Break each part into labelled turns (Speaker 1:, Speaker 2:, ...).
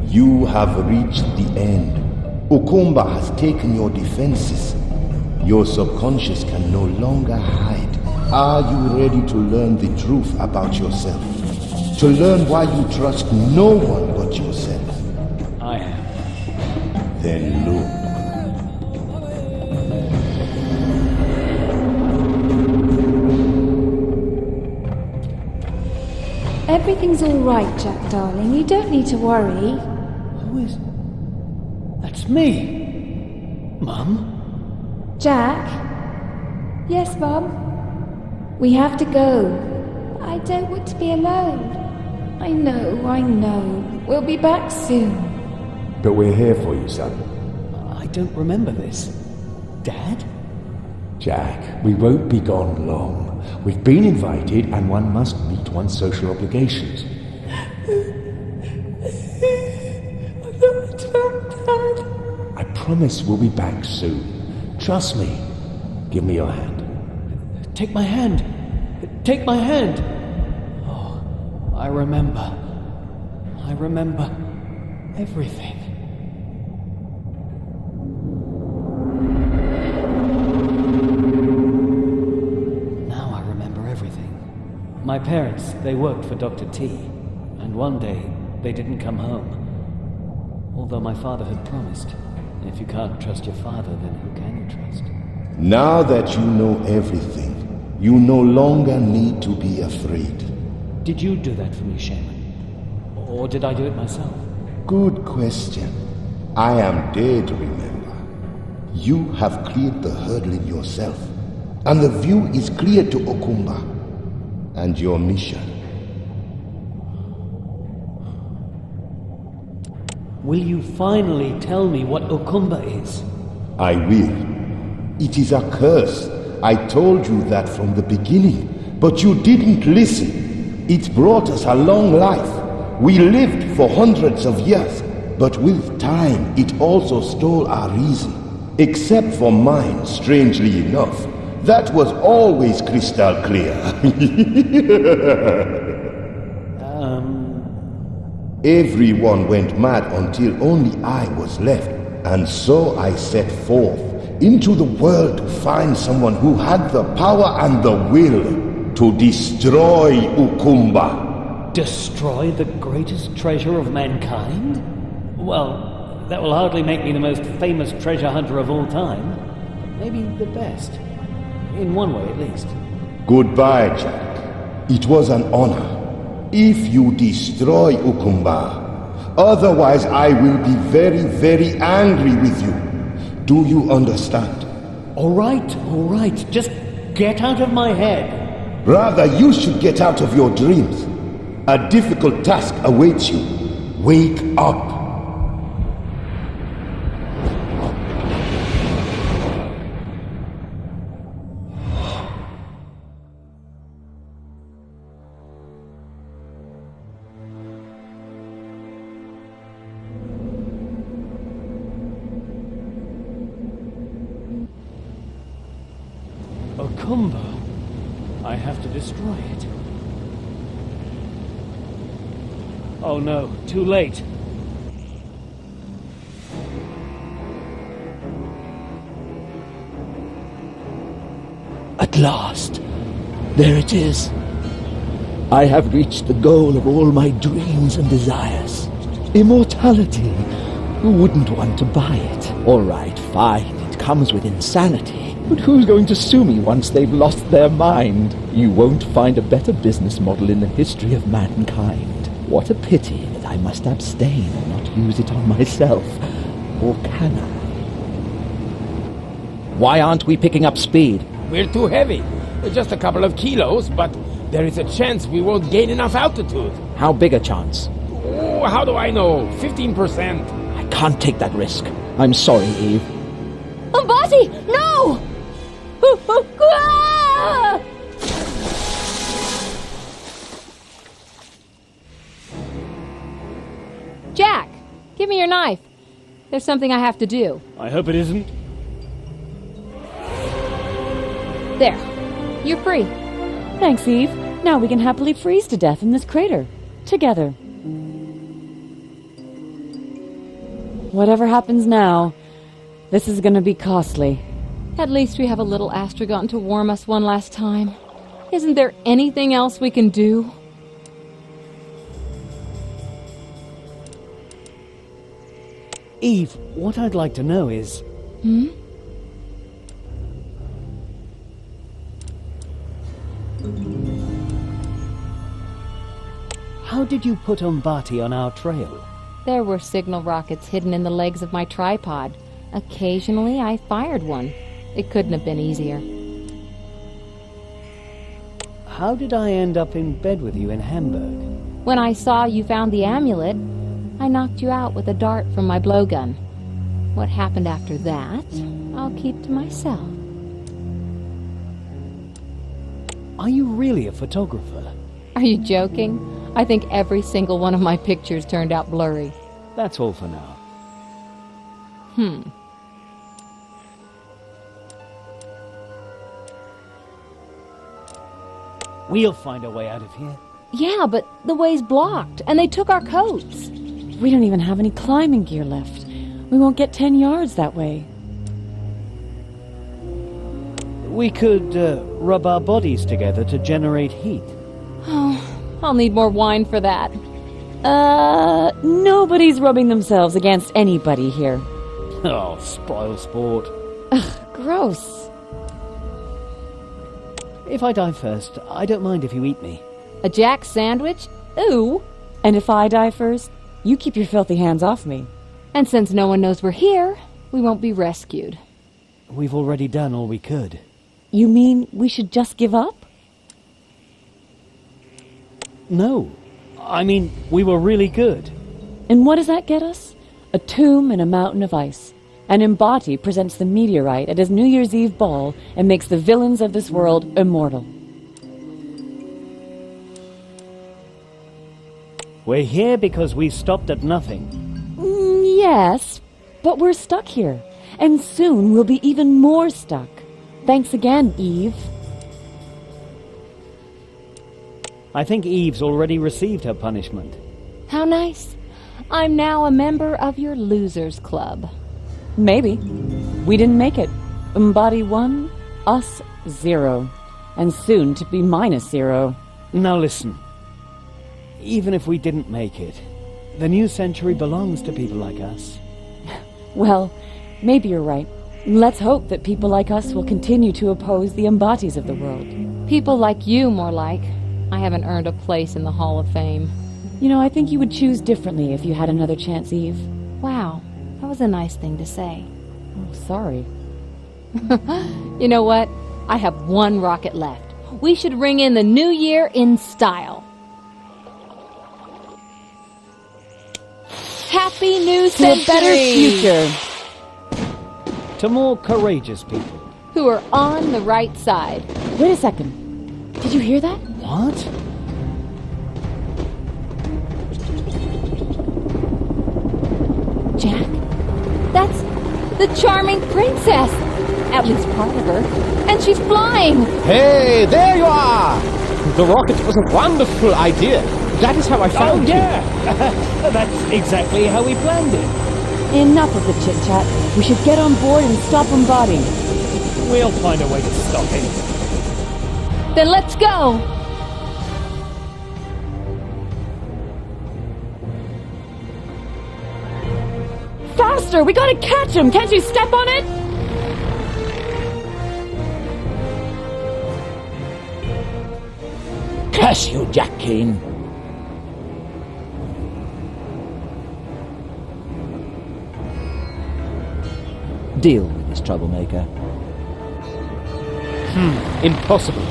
Speaker 1: You have reached the end. Okumba has taken your defenses. Your subconscious can no longer hide. Are you ready to learn the truth about yourself? To learn why you trust no one but yourself?
Speaker 2: I am.
Speaker 1: Then look.
Speaker 3: Everything's all right, Jack, darling. You don't need to worry.
Speaker 2: Who is... That's me! Mum?
Speaker 3: Jack? Yes, Mum? We have to go. I don't want to be alone. I know. We'll be back soon.
Speaker 4: But we're here for you, son.
Speaker 2: I don't remember this. Dad?
Speaker 4: Jack, we won't be gone long. We've been invited, and one must meet one's social obligations. I promise we'll be back soon. Trust me. Give me your hand.
Speaker 2: Take my hand! Take my hand! Oh, I remember everything. Now I remember everything. My parents, they worked for Dr. T, and one day they didn't come home. Although my father had promised. If you can't trust your father, then who can you trust?
Speaker 1: Now that you know everything, you no longer need to be afraid.
Speaker 2: Did you do that for me, Shaman? Or did I do it myself?
Speaker 1: Good question. I am dead, remember. You have cleared the hurdle in yourself, and the view is clear to Okumba and your mission.
Speaker 2: Will you finally tell me what Okumba is?
Speaker 1: I will. It is a curse. I told you that from the beginning, but you didn't listen. It brought us a long life. We lived for hundreds of years, but with time it also stole our reason. Except for mine, strangely enough. That was always crystal clear. Everyone went mad until only I was left, and so I set forth into the world to find someone who had the power and the will to destroy Okumba.
Speaker 2: Destroy the greatest treasure of mankind? Well, that will hardly make me the most famous treasure hunter of all time. Maybe the best. In one way, at least.
Speaker 1: Goodbye, Jack. It was an honor. If you destroy Okumba, otherwise I will be very, very angry with you. Do you understand?
Speaker 2: All right. Just get out of my head.
Speaker 1: Rather, you should get out of your dreams. A difficult task awaits you. Wake up.
Speaker 2: Okumba. I have to destroy it. Oh no, too late.
Speaker 5: At last, there it is. I have reached the goal of all my dreams and desires. Immortality. Who wouldn't want to buy it? All right, fine, it comes with insanity. But who's going to sue me once they've lost their mind? You won't find a better business model in the history of mankind. What a pity that I must abstain and not use it on myself. Or can I? Why aren't we picking up speed?
Speaker 6: We're too heavy. Just a couple of kilos, but there is a chance we won't gain enough altitude.
Speaker 5: How big a chance?
Speaker 6: Oh, how do I know? 15%.
Speaker 5: I can't take that risk. I'm sorry, Eve.
Speaker 3: Umbati, no!
Speaker 7: Jack, give me your knife. There's something I have to do.
Speaker 2: I hope it isn't.
Speaker 7: There. You're free.
Speaker 8: Thanks, Eve. Now we can happily freeze to death in this crater. Together. Whatever happens now, this is gonna be costly.
Speaker 7: At least we have a little astragon to warm us one last time. Isn't there anything else we can do?
Speaker 2: Eve, what I'd like to know is... How did you put Umbati on our trail?
Speaker 7: There were signal rockets hidden in the legs of my tripod. Occasionally, I fired one. It couldn't have been easier.
Speaker 2: How did I end up in bed with you in Hamburg?
Speaker 7: When I saw you found the amulet, I knocked you out with a dart from my blowgun. What happened after that, I'll keep to myself.
Speaker 2: Are you really a photographer?
Speaker 7: Are you joking? I think every single one of my pictures turned out blurry.
Speaker 2: That's all for now. We'll find a way out of here.
Speaker 7: Yeah, but the way's blocked, and they took our coats.
Speaker 8: We don't even have any climbing gear left. We won't get 10 yards that way.
Speaker 2: We could rub our bodies together to generate heat.
Speaker 7: Oh, I'll need more wine for that.
Speaker 8: Nobody's rubbing themselves against anybody here.
Speaker 2: Oh, spoil sport.
Speaker 8: Ugh, gross.
Speaker 2: If I die first, I don't mind if you eat me.
Speaker 7: A Jack sandwich? Ooh.
Speaker 8: And if I die first, you keep your filthy hands off me.
Speaker 7: And since no one knows we're here, we won't be rescued.
Speaker 2: We've already done all we could.
Speaker 8: You mean we should just give up?
Speaker 2: No. I mean, we were really good.
Speaker 8: And what does that get us? A tomb and a mountain of ice. And Umbati presents the meteorite at his New Year's Eve ball and makes the villains of this world immortal.
Speaker 2: We're here because we stopped at nothing.
Speaker 8: Yes, but we're stuck here. And soon we'll be even more stuck. Thanks again, Eve.
Speaker 2: I think Eve's already received her punishment.
Speaker 7: How nice. I'm now a member of your losers club.
Speaker 8: Maybe. We didn't make it. Umbati 1, us 0. And soon to be -0.
Speaker 2: Now listen. Even if we didn't make it, the new century belongs to people like us.
Speaker 8: Well, maybe you're right. Let's hope that people like us will continue to oppose the Umbatis of the world.
Speaker 7: People like you, more like. I haven't earned a place in the Hall of Fame.
Speaker 8: You know, I think you would choose differently if you had another chance, Eve.
Speaker 7: Wow, that was a nice thing to say.
Speaker 8: Oh, sorry.
Speaker 7: You know what? I have one rocket left. We should ring in the new year in style. Happy New Century!
Speaker 8: To a better future!
Speaker 2: To more courageous people.
Speaker 7: Who are on the right side.
Speaker 8: Wait a second. Did you hear that?
Speaker 2: What?
Speaker 7: Jack? That's the charming princess! At least part of her. And she's flying!
Speaker 6: Hey, there you are! The rocket was a wonderful idea. That is how I found you.
Speaker 2: That's exactly how we planned it.
Speaker 8: Enough of the chit-chat. We should get on board and stop Umbati.
Speaker 2: We'll find a way to stop him.
Speaker 7: Then let's go!
Speaker 8: Faster! We gotta catch him! Can't you step on it?
Speaker 5: Curse you, Jack Keane. Deal with this troublemaker.
Speaker 6: Impossible.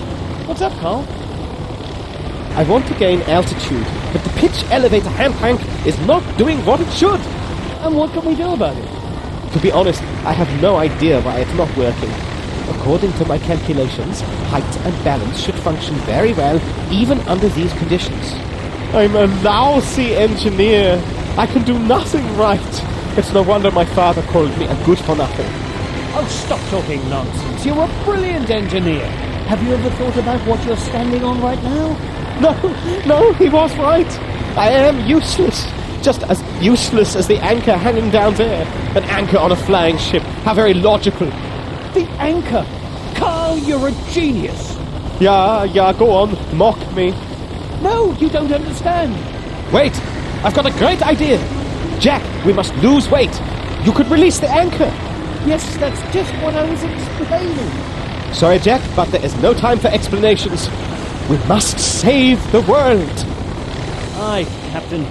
Speaker 2: What's up, Carl?
Speaker 6: I want to gain altitude, but the pitch elevator hand crank is not doing what it should.
Speaker 2: And what can we do about it?
Speaker 6: To be honest, I have no idea why it's not working. According to my calculations, height and balance should function very well, even under these conditions. I'm a lousy engineer. I can do nothing right. It's no wonder my father called me a good-for-nothing.
Speaker 2: Oh, stop talking nonsense. You're a brilliant engineer. Have you ever thought about what you're standing on right now?
Speaker 6: No, he was right. I am useless. just as useless as the anchor hanging down there. An anchor on a flying ship. How very logical.
Speaker 9: The anchor! Carl, you're a genius!
Speaker 6: Yeah, go on. Mock me.
Speaker 9: No, you don't understand.
Speaker 6: Wait! I've got a great idea! Jack, we must lose weight. You could release the anchor.
Speaker 9: Yes, that's just what I was explaining.
Speaker 6: Sorry, Jack, but there is no time for explanations. We must save the world.
Speaker 2: Aye, Captain.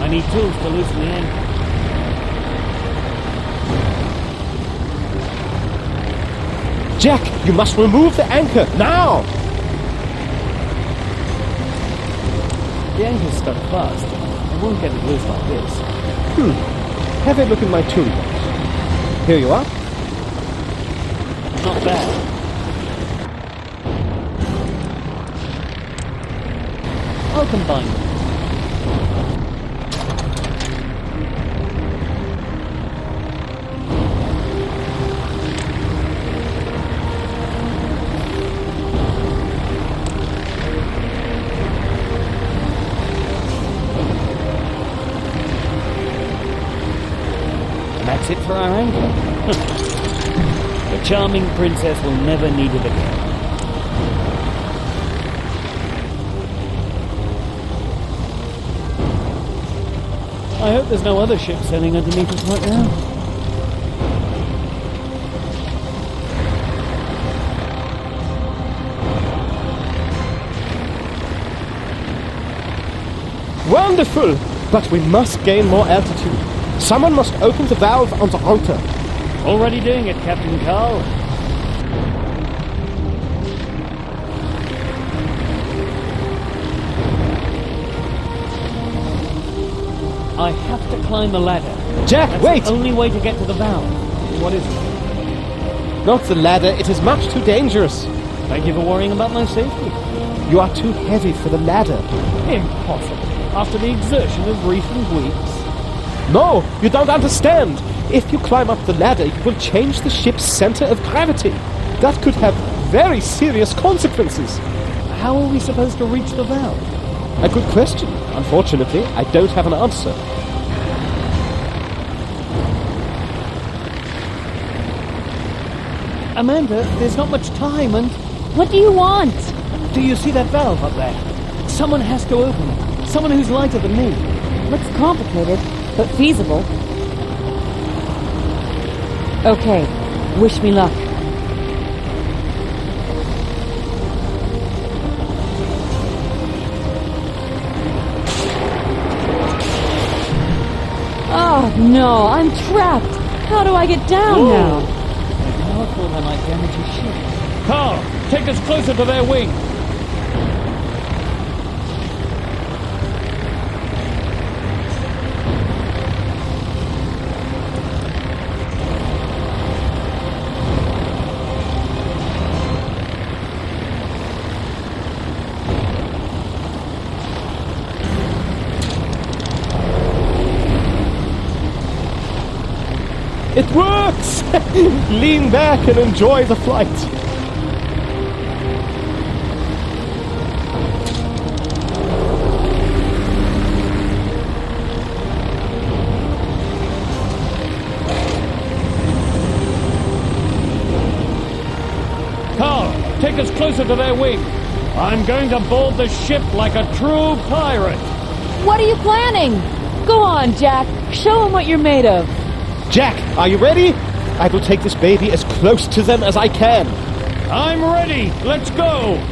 Speaker 2: I need tools to loosen the anchor.
Speaker 6: Jack, you must remove the anchor, now!
Speaker 2: The anchor's stuck fast. I won't get it loose like this.
Speaker 6: Have a look in my toolbox. Here you are.
Speaker 2: Not bad. I'll combine them. That's it for our anchor. The charming princess will never need it again. I hope there's no other ship sailing underneath us right now.
Speaker 6: Wonderful! But we must gain more altitude. Someone must open the valve on the altar.
Speaker 2: Already doing it, Captain Carl. I have to climb the ladder.
Speaker 6: Jack,
Speaker 2: That's
Speaker 6: wait!
Speaker 2: the only way to get to the valve. What is it?
Speaker 6: Not the ladder, it is much too dangerous.
Speaker 2: Thank you for worrying about my safety.
Speaker 6: You are too heavy for the ladder.
Speaker 2: Impossible. After the exertion of recent weeks.
Speaker 6: No, you don't understand. If you climb up the ladder, you will change the ship's center of gravity. That could have very serious consequences.
Speaker 2: How are we supposed to reach the valve?
Speaker 6: A good question. Unfortunately, I don't have an answer.
Speaker 2: Amanda, there's not much time and...
Speaker 8: What do you want?
Speaker 2: Do you see that valve up there? Someone has to open it. Someone who's lighter than me.
Speaker 8: Looks complicated, but feasible. Okay, wish me luck. Oh no, I'm trapped. How do I get down now?
Speaker 2: Powerful, they might damage your ship. Carl, take us closer to their wing.
Speaker 6: It works! Lean back and enjoy the flight.
Speaker 2: Carl, take us closer to their wing. I'm going to board the ship like a true pirate.
Speaker 8: What are you planning? Go on, Jack. Show them what you're made of.
Speaker 6: Jack, are you ready? I will take this baby as close to them as I can.
Speaker 2: I'm ready. Let's go.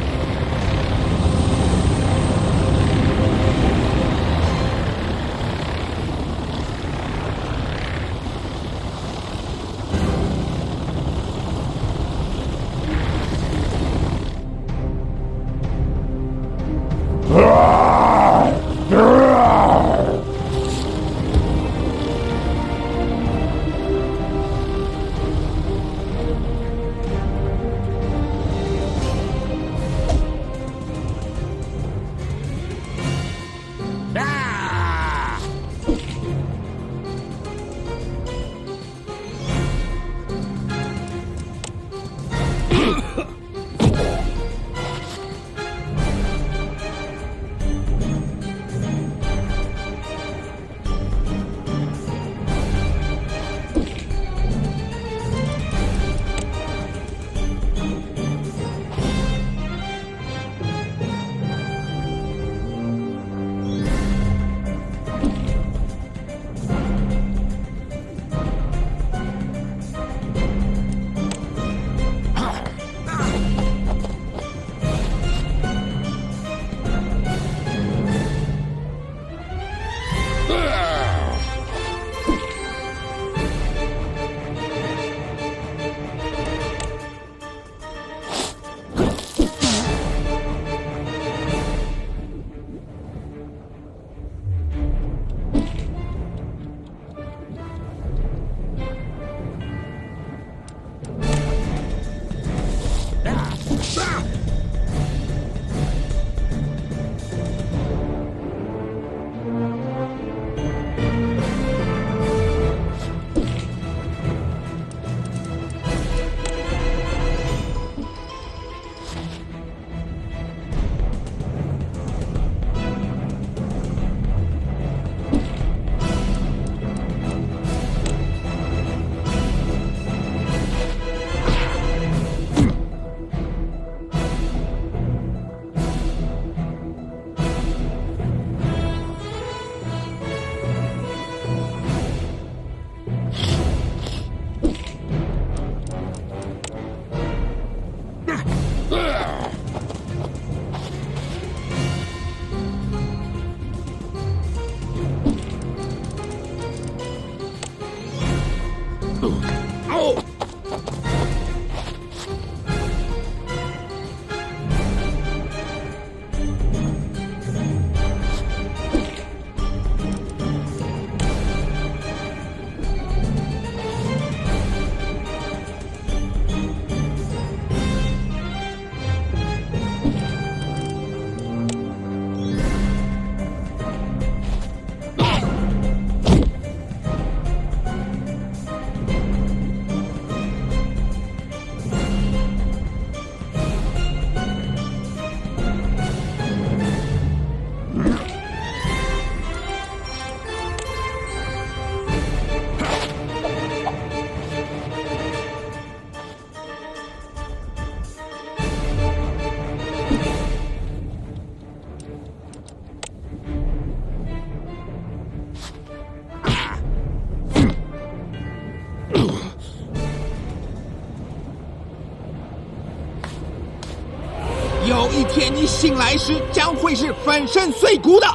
Speaker 10: 有一天你醒来时，将会是粉身碎骨的。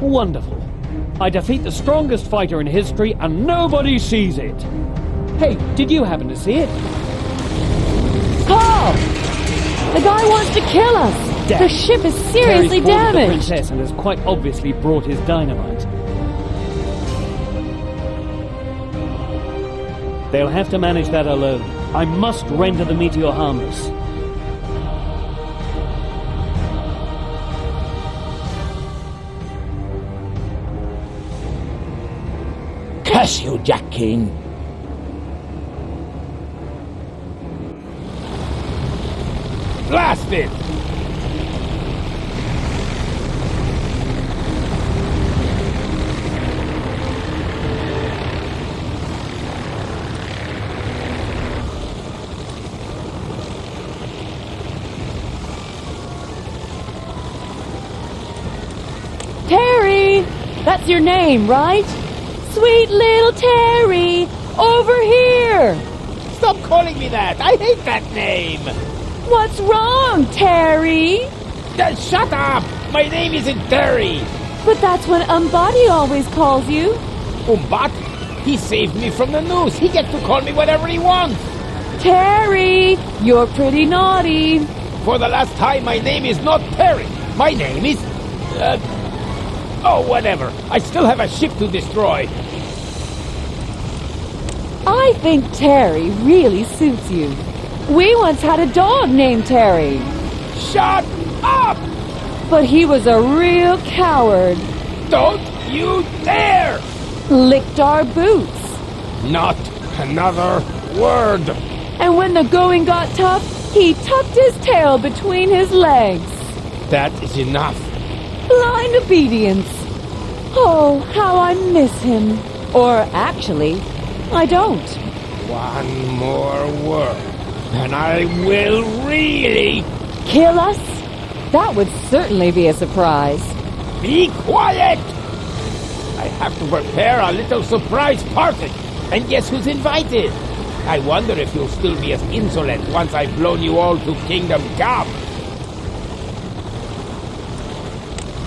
Speaker 9: Wonderful. I defeat the strongest fighter in history and nobody sees it. Hey, did you happen to see it?
Speaker 8: Paul! The guy wants to kill us!
Speaker 9: Damn.
Speaker 8: The ship is seriously
Speaker 9: Terry's called the
Speaker 8: damaged!
Speaker 9: princess and has quite obviously brought his dynamite. They'll have to manage that alone. I must render the meteor harmless.
Speaker 5: Curse you, Jack Keane.
Speaker 6: Blast it!
Speaker 8: Terry! That's your name, right? Sweet little Terry! Over here!
Speaker 6: Stop calling me that! I hate that name!
Speaker 8: What's wrong, Terry?
Speaker 6: Shut up! My name isn't Terry!
Speaker 8: But that's what Umbati always calls you.
Speaker 6: Umbat? He saved me from the noose. He gets to call me whatever he wants.
Speaker 8: Terry, you're pretty naughty.
Speaker 6: For the last time, my name is not Terry. My name is... oh, whatever. I still have a ship to destroy.
Speaker 8: I think Terry really suits you. We once had a dog named Terry.
Speaker 6: Shut up!
Speaker 8: But he was a real coward.
Speaker 6: Don't you dare!
Speaker 8: Licked our boots.
Speaker 6: Not another word.
Speaker 8: And when the going got tough, he tucked his tail between his legs.
Speaker 6: That is enough.
Speaker 8: Blind obedience. Oh, how I miss him. Or actually, I don't.
Speaker 6: One more word, and I will really...
Speaker 8: Kill us? That would certainly be a surprise.
Speaker 6: Be quiet! I have to prepare a little surprise party. And guess who's invited? I wonder if you'll still be as insolent once I've blown you all to Kingdom Come.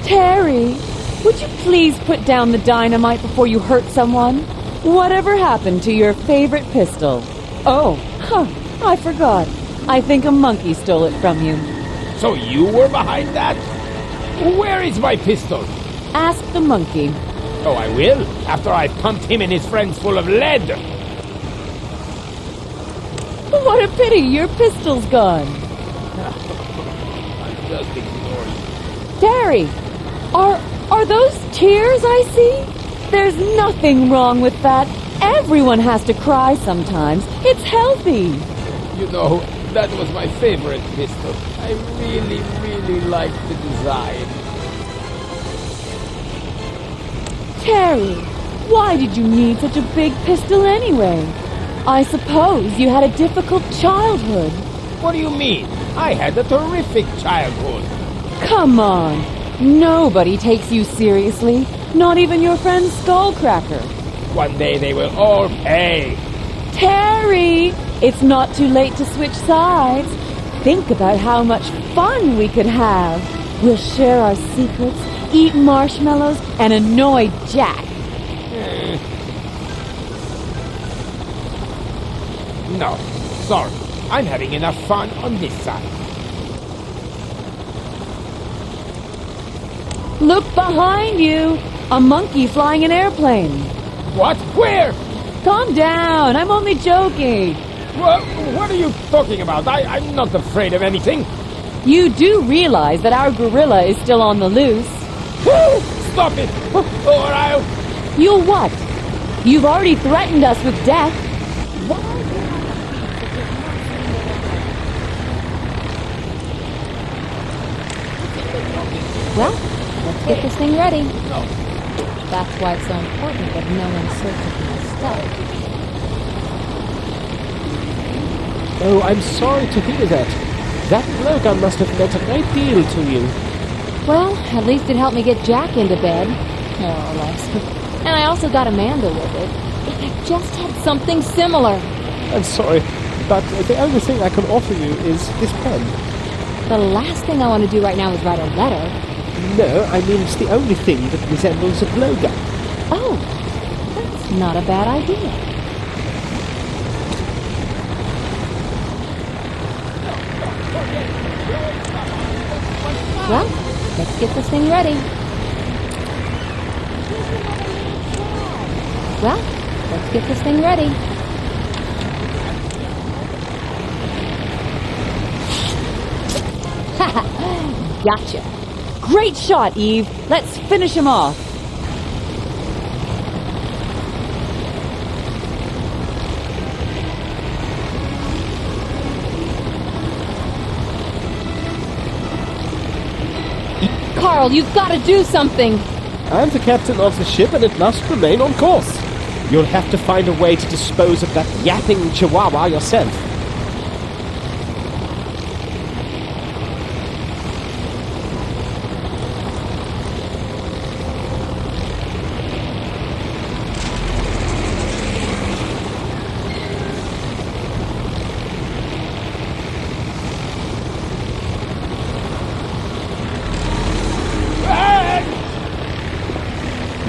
Speaker 8: Terry, would you please put down the dynamite before you hurt someone? Whatever happened to your favorite pistol? Oh, I forgot. I think a monkey stole it from you.
Speaker 6: So you were behind that? Where is my pistol?
Speaker 8: Ask the monkey.
Speaker 6: Oh, I will, after I've pumped him and his friends full of lead.
Speaker 8: What a pity, your pistol's gone.
Speaker 6: I'm just ignoring you.
Speaker 8: Terry, are those tears I see? There's nothing wrong with that. Everyone has to cry sometimes. It's healthy.
Speaker 6: You know, that was my favorite pistol. I really, really liked the design.
Speaker 8: Terry, why did you need such a big pistol anyway? I suppose you had a difficult childhood.
Speaker 6: What do you mean? I had a terrific childhood.
Speaker 8: Come on. Nobody takes you seriously. Not even your friend Skullcracker.
Speaker 6: One day they will all pay.
Speaker 8: Terry, it's not too late to switch sides. Think about how much fun we could have. We'll share our secrets, eat marshmallows, and annoy Jack.
Speaker 6: No, sorry. I'm having enough fun on this side.
Speaker 8: Look behind you! A monkey flying an airplane.
Speaker 6: What? Where?
Speaker 8: Calm down, I'm only joking.
Speaker 6: What are you talking about? I'm not afraid of anything.
Speaker 8: You do realize that our gorilla is still on the loose.
Speaker 6: Stop it! Or I'll...
Speaker 8: You'll what? You've already threatened us with death. Well, let's get this thing ready. That's why it's so important that no one searches my stuff.
Speaker 6: Oh, I'm sorry to hear that. That blowgun must have meant a great deal to you.
Speaker 7: Well, at least it helped me get Jack into bed. More or less. And I also got Amanda with it. If I just had something similar.
Speaker 6: I'm sorry, but the only thing I can offer you is this pen.
Speaker 7: The last thing I want to do right now is write a letter.
Speaker 6: No, I mean it's the only thing that resembles a blowgun.
Speaker 7: Oh, that's not a bad idea. Well, let's get this thing ready. Well, let's get this thing ready. Haha, gotcha.
Speaker 8: Great shot, Eve. Let's finish him off.
Speaker 7: Carl, you've got to do something.
Speaker 6: I'm the captain of the ship and it must remain on course. You'll have to find a way to dispose of that yapping chihuahua yourself.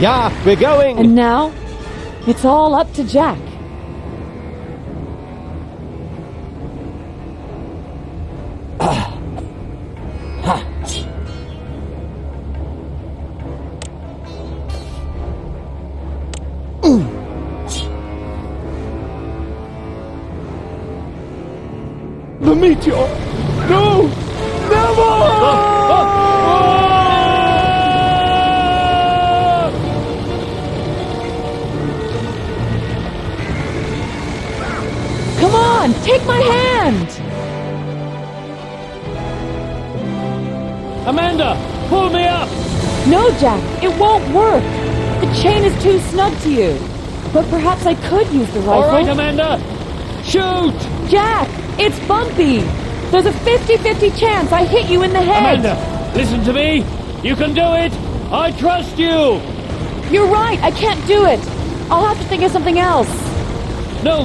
Speaker 6: Yeah, we're going!
Speaker 8: And now, it's all up to Jack.
Speaker 6: The meteor! No! Never!
Speaker 8: Come on, take my hand!
Speaker 9: Amanda, pull me up!
Speaker 8: No, Jack, it won't work. The chain is too snug to you. But perhaps I could use the rifle.
Speaker 9: All right, Amanda, shoot!
Speaker 8: Jack, it's bumpy. There's a 50-50 chance I hit you in the head.
Speaker 9: Amanda, listen to me. You can do it. I trust you.
Speaker 8: You're right, I can't do it. I'll have to think of something else.
Speaker 9: No,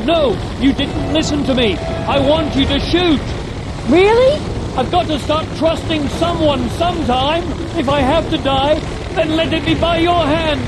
Speaker 9: you didn't listen to me. I want you to shoot.
Speaker 8: Really?
Speaker 9: I've got to start trusting someone sometime. If I have to die, then let it be by your hand.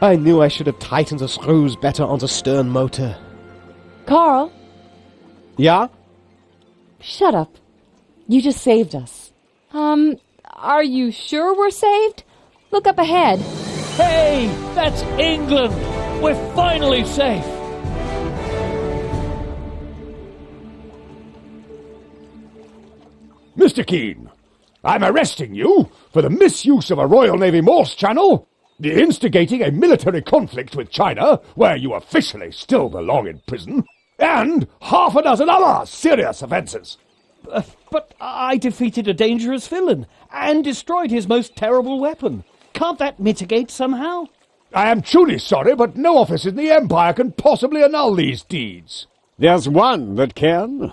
Speaker 6: I knew I should have tightened the screws better on the stern motor.
Speaker 8: Carl,
Speaker 6: Yeah?
Speaker 8: shut up. You just saved us.
Speaker 7: Are you sure we're saved? Look up ahead.
Speaker 9: Hey, that's England. We're finally safe.
Speaker 4: Mr. Keane, I'm arresting you for the misuse of a Royal Navy Morse channel, the instigating a military conflict with China, where you officially still belong in prison, and half a dozen other serious offences.
Speaker 9: But I defeated a dangerous villain and destroyed his most terrible weapon. Can't that mitigate somehow?
Speaker 4: I am truly sorry, but no office in the Empire can possibly annul these deeds.
Speaker 11: There's one that can.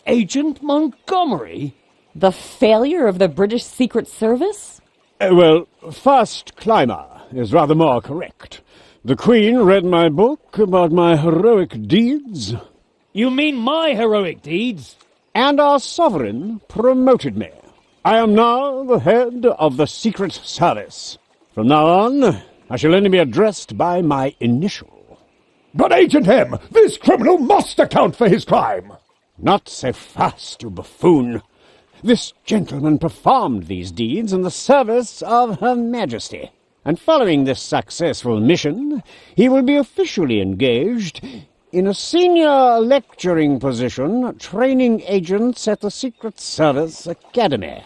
Speaker 9: Agent Montgomery?
Speaker 8: The failure of the British Secret Service?
Speaker 11: Well, First Climber is rather more correct. The Queen read my book about my heroic deeds.
Speaker 9: You mean my heroic deeds?
Speaker 11: And our sovereign promoted me. I am now the head of the Secret Service. From now on, I shall only be addressed by my initial.
Speaker 4: But Agent M, this criminal must account for his crime.
Speaker 11: Not so fast, you buffoon. This gentleman performed these deeds in the service of Her Majesty, and following this successful mission, he will be officially engaged in a senior lecturing position training agents at the Secret Service Academy.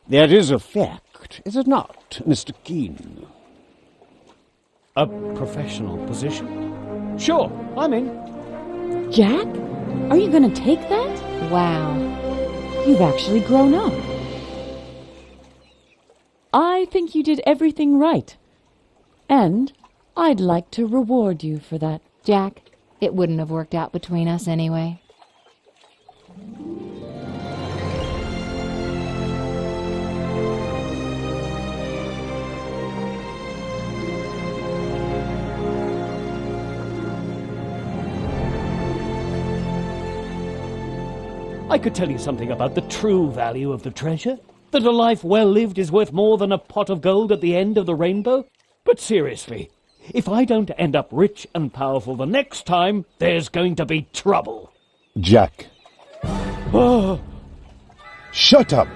Speaker 11: That is a fact, is it not, Mr. Keane?
Speaker 9: A professional position? Sure, I'm in.
Speaker 8: Jack? Are you going to take that?
Speaker 7: Wow.
Speaker 8: You've actually grown up. I think you did everything right. And I'd like to reward you for that.
Speaker 7: Jack, it wouldn't have worked out between us anyway.
Speaker 9: I could tell you something about the true value of the treasure. That a life well lived is worth more than a pot of gold at the end of the rainbow. But seriously, if I don't end up rich and powerful the next time, there's going to be trouble.
Speaker 1: Jack. Shut up.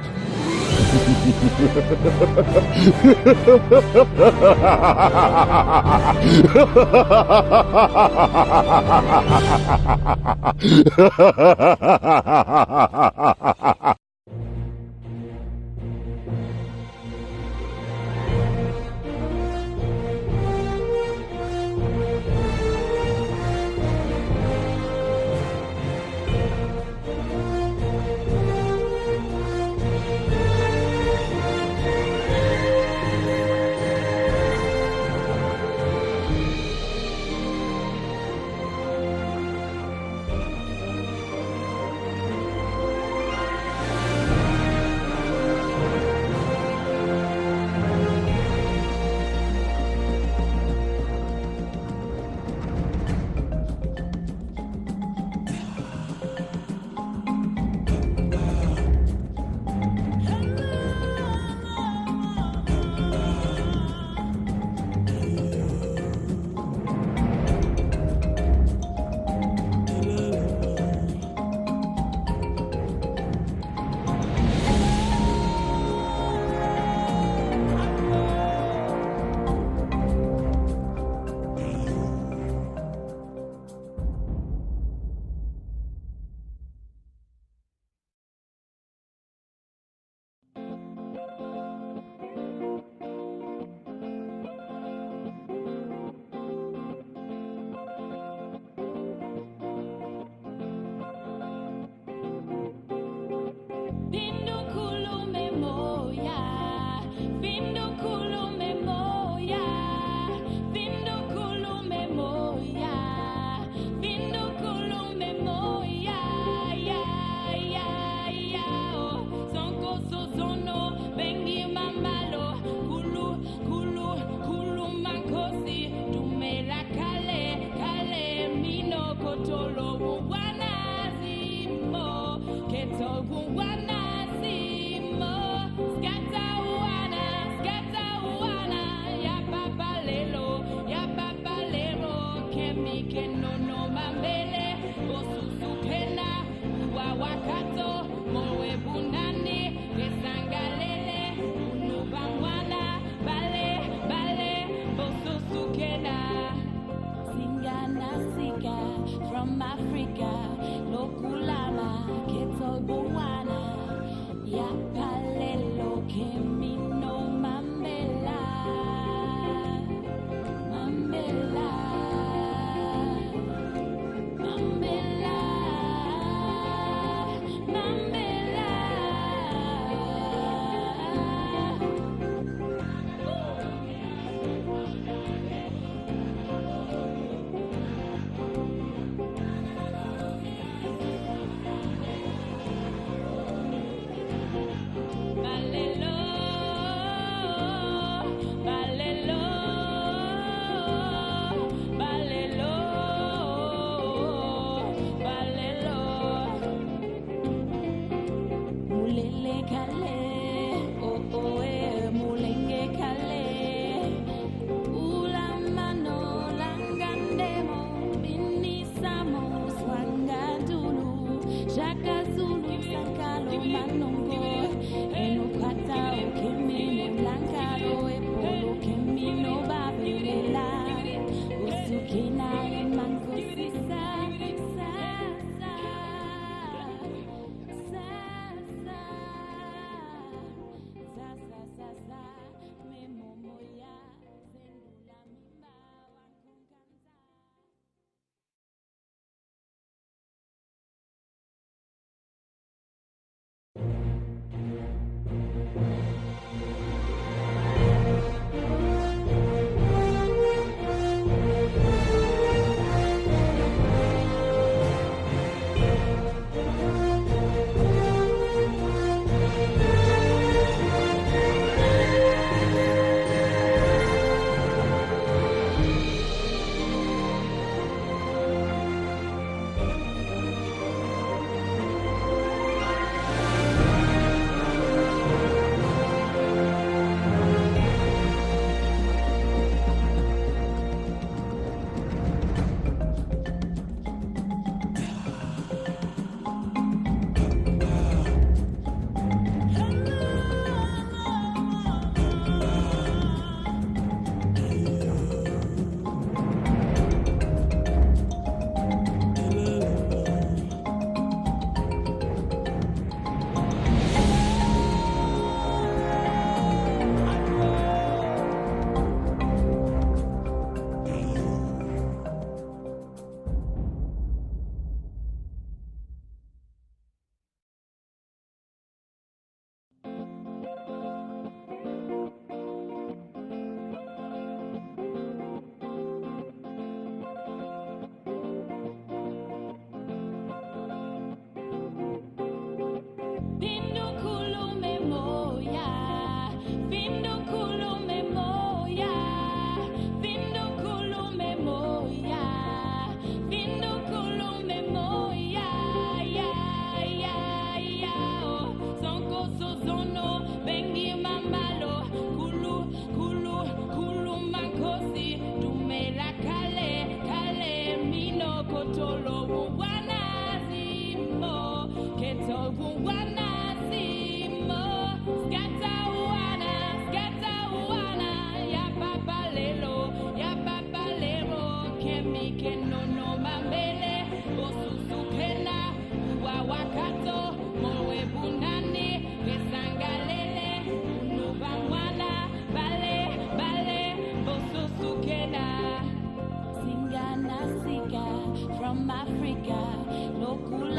Speaker 12: from Africa, local